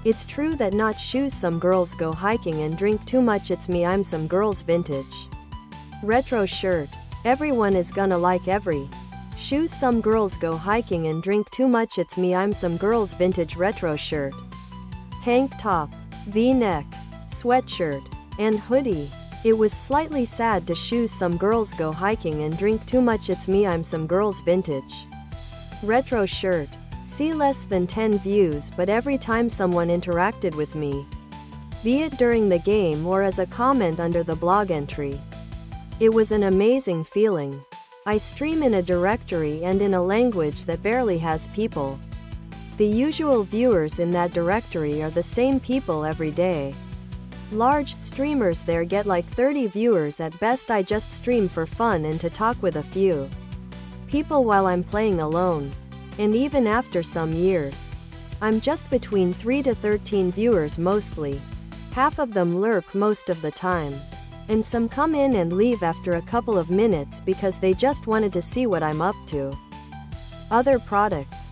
It's true that not shoes some girls go hiking and drink too much. It's me, I'm some girls vintage. Retro shirt. Everyone is gonna like every shoes some girls go hiking and drink too much. It's me, I'm some girls vintage retro shirt. Tank top, V-neck, sweatshirt, and hoodie. It was slightly sad to shoes some girls go hiking and drink too much. It's me, I'm some girls vintage. Retro shirt. See less than 10 views, but every time someone interacted with me, be it during the game or as a comment under the blog entry, it was an amazing feeling. I stream in a directory and in a language that barely has people. The usual viewers in that directory are the same people every day. Large streamers there get like 30 viewers at best. I just stream for fun and to talk with a few people while I'm playing alone. And even after some years, I'm just between 3 to 13 viewers mostly. Half of them lurk most of the time. And some come in and leave after a couple of minutes because they just wanted to see what I'm up to. Other products.